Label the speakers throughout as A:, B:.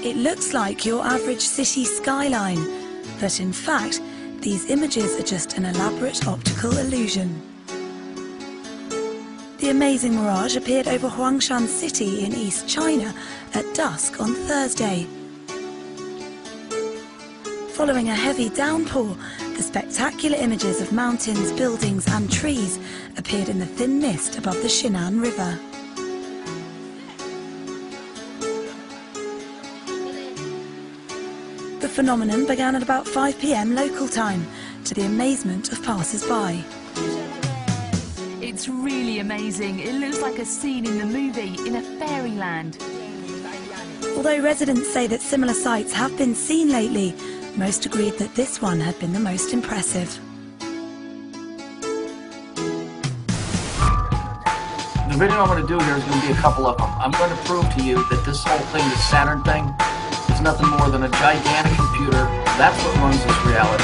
A: it looks like your average city skyline, but in fact, these images are just an elaborate optical illusion. The amazing mirage appeared over Huangshan City in East China at dusk on Thursday. Following a heavy downpour, the spectacular images of mountains, buildings and trees appeared in the thin mist above the Shinan River. The phenomenon began at about 5 p.m. local time, to the amazement of passers-by.
B: It's really amazing. It looks like a scene in the movie, in a fairyland.
A: Although residents say that similar sights have been seen lately, most agreed that this one had been the most impressive.
C: The video I'm going to do here is going to be a couple of them. I'm going to prove to you that this whole thing, this Saturn thing, is nothing more than a gigantic computer. That's what runs this reality.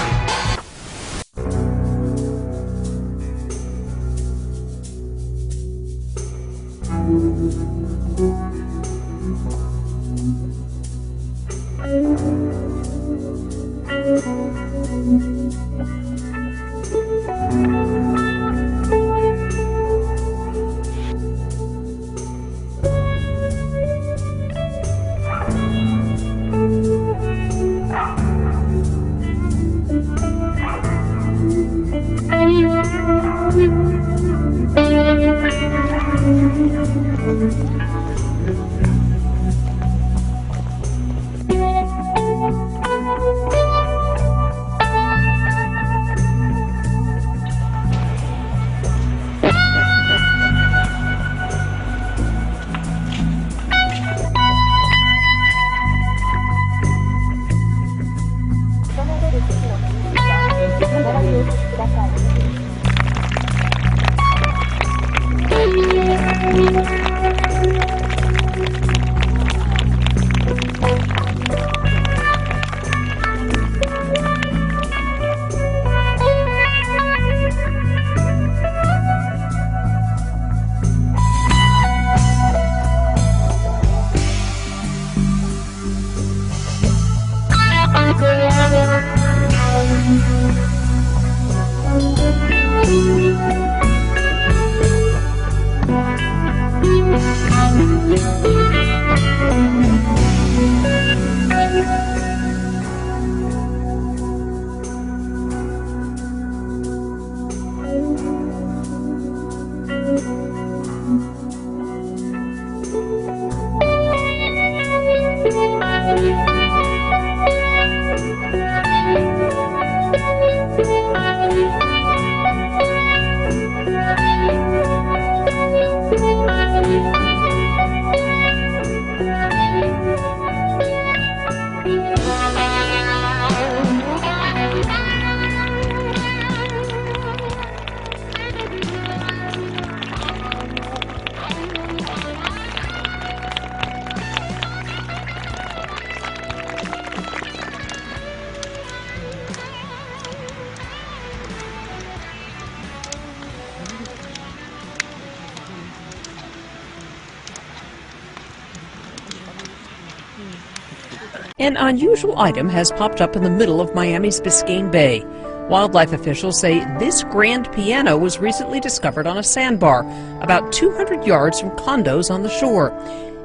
D: An unusual item has popped up in the middle of Miami's Biscayne Bay. Wildlife officials say this grand piano was recently discovered on a sandbar, about 200 yards from condos on the shore.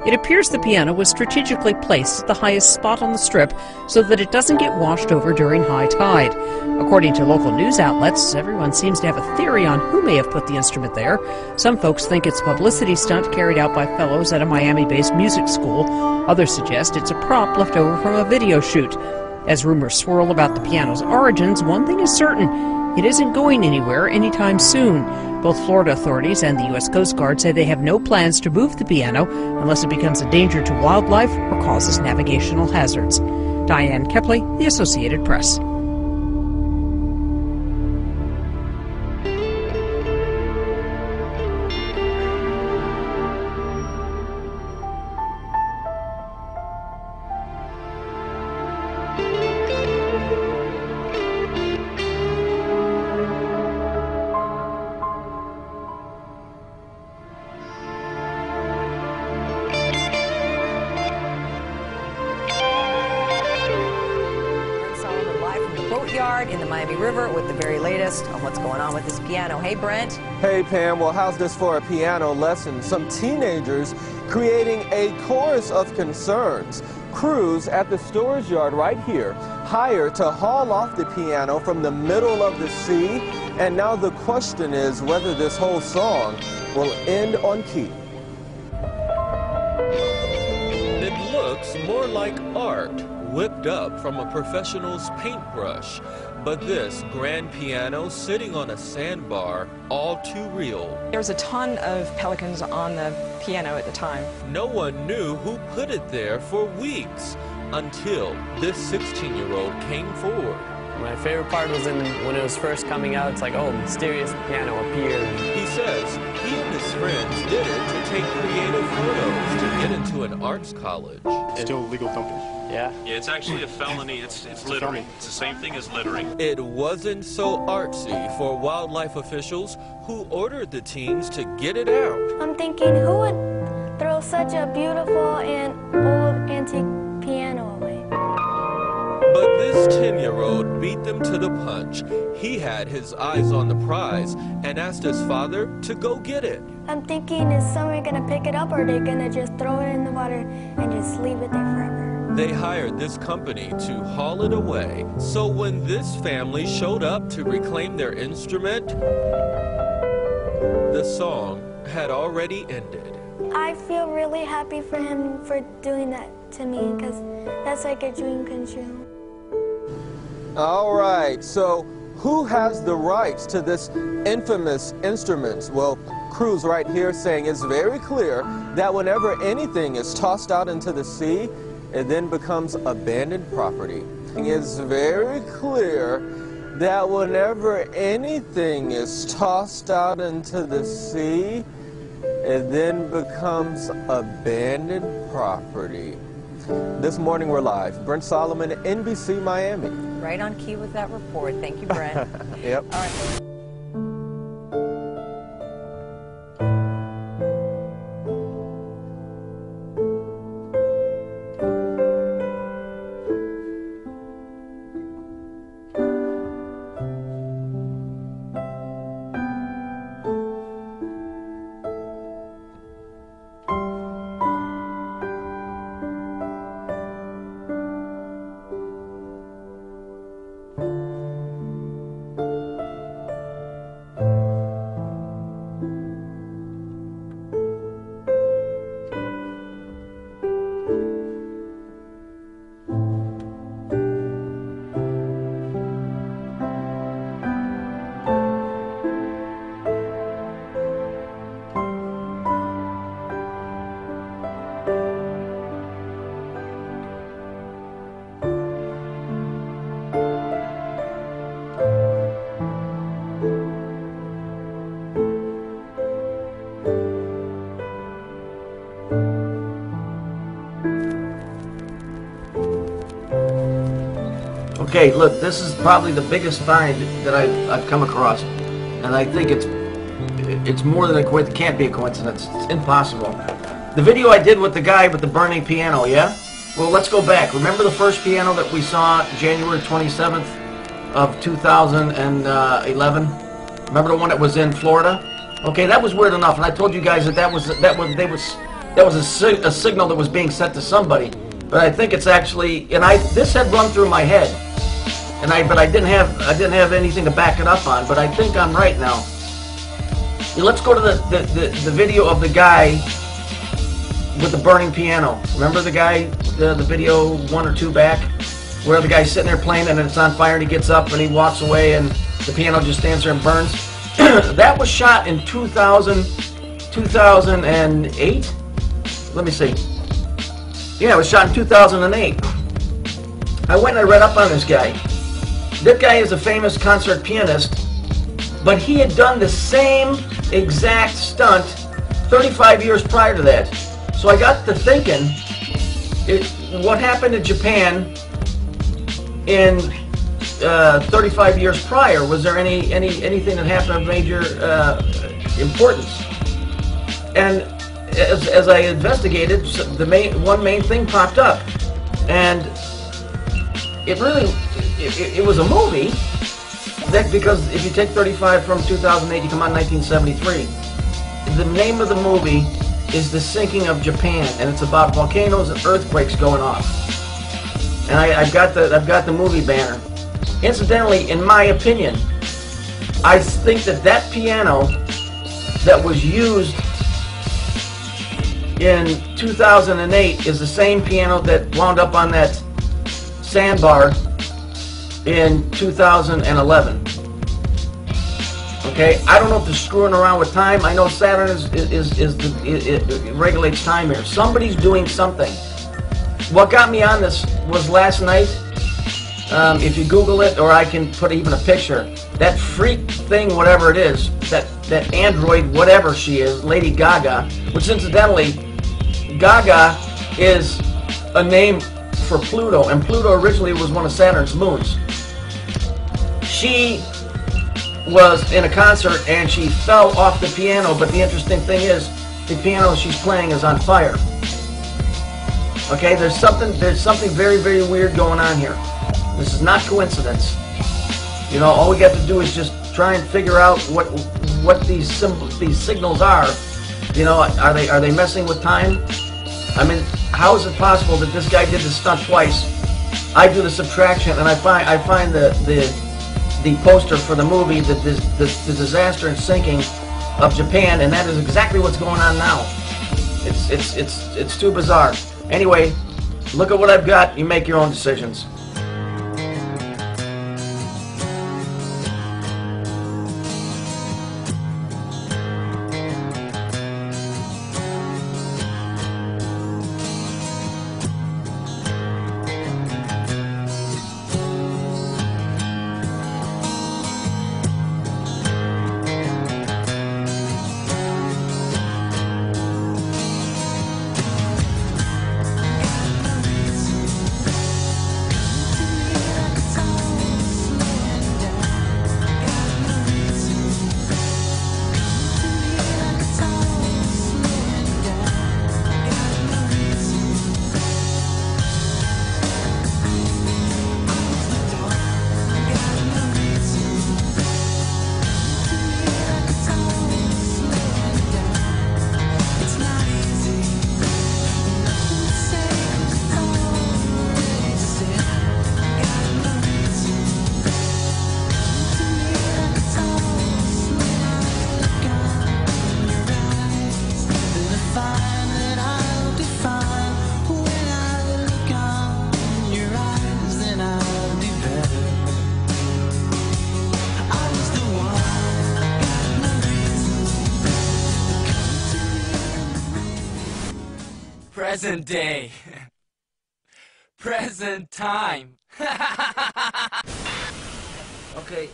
D: It appears the piano was strategically placed at the highest spot on the strip so that it doesn't get washed over during high tide. According to local news outlets, everyone seems to have a theory on who may have put the instrument there. Some folks think it's a publicity stunt carried out by fellows at a Miami-based music school. Others suggest it's a prop left over from a video shoot. As rumors swirl about the piano's origins, one thing is certain: it isn't going anywhere anytime soon. Both Florida authorities and the U.S. Coast Guard say they have no plans to move the piano unless it becomes a danger to wildlife or causes navigational hazards. Diane Kepley, The Associated Press.
E: Miami River with the very latest on what's going on with this piano. Hey, Brent.
F: Hey, Pam. Well, how's this for a piano lesson? Some teenagers creating a chorus of concerns. Crews at the storage yard right here hired to haul off the piano from the middle of the sea. And now the question is whether this whole song will end on key.
G: It looks more like art whipped up from a professional's paintbrush. But this grand piano sitting on a sandbar, all too real.
H: There was a ton of pelicans on the piano at the time.
G: No one knew who put it there for weeks until this 16-year-old came forward.
I: My favorite part was when it was first coming out. It's like, oh, mysterious piano appeared.
G: He says he and his friends did it to take creative photos to get into an arts college.
J: Still legal thumping.
I: Yeah.
J: Yeah, it's actually a felony. It's littering. It's the same thing as littering.
G: It wasn't so artsy for wildlife officials who ordered the teens to get it out.
K: I'm thinking, who would throw such a beautiful and old antique piano away?
G: But this 10-year-old beat them to the punch. He had his eyes on the prize and asked his father to go get it.
K: I'm thinking, is someone gonna pick it up, or are they gonna just throw it in the water and just leave it there forever?
G: They hired this company to haul it away. So when this family showed up to reclaim their instrument, the song had already ended.
K: I feel really happy for him for doing that to me, because that's like a dream come true.
F: All right, so who has the rights to this infamous instrument? Well, crews right here saying it's very clear that whenever anything is tossed out into the sea, it then becomes abandoned property. It's very clear that whenever anything is tossed out into the sea, it then becomes abandoned property. This morning we're live. Brent Solomon, NBC Miami.
E: Right on key with that report. Thank you, Brent.
F: Yep.
E: All right.
C: Okay, look, this is probably the biggest find that I've come across, and I think it's more than a coincidence. It can't be a coincidence. It's impossible. The video I did with the guy with the burning piano, yeah? Well, let's go back. Remember the first piano that we saw January 27th of 2011? Remember the one that was in Florida? Okay, that was weird enough, and I told you guys that was a signal that was being sent to somebody. But I think it's actually, and this had run through my head, but I didn't have anything to back it up on. But I think I'm right now. Let's go to the video of the guy with the burning piano. Remember the guy, the video 1 or 2 back, where the guy's sitting there playing and it's on fire and he gets up and he walks away and the piano just stands there and burns. That was shot in 2008. Let me see. Yeah, it was shot in 2008. I went and I read up on this guy. That guy is a famous concert pianist, but he had done the same exact stunt 35 years prior to that. So I got to thinking, what happened in Japan in 35 years prior? Was there anything that happened of major importance? And as I investigated, one main thing popped up, and it was a movie, fact, because if you take 35 from 2008, you come out in 1973. The name of the movie is The Sinking of Japan, and it's about volcanoes and earthquakes going off. And I've got the movie banner. Incidentally, in my opinion, I think that piano that was used in 2008 is the same piano that wound up on that sandbar in 2011. Okay, I don't know if they're screwing around with time. I know Saturn it regulates time here. Somebody's doing something. What got me on this was last night. If you Google it, or I can put even a picture, that freak thing, whatever it is, that android, whatever she is, Lady Gaga, which incidentally, Gaga is a name for Pluto, and Pluto originally was one of Saturn's moons. She was in a concert and she fell off the piano, but the interesting thing is, the piano she's playing is on fire. Okay, there's something very, very weird going on here. This is not coincidence. You know, all we got to do is just try and figure out what these signals are. You know, are they messing with time? I mean, how is it possible that this guy did the stunt twice? I do the subtraction, and I find the poster for the movie, the disaster and sinking of Japan, and that is exactly what's going on now. It's too bizarre. Anyway, look at what I've got. You make your own decisions.
L: Present day. Present time.
C: Okay.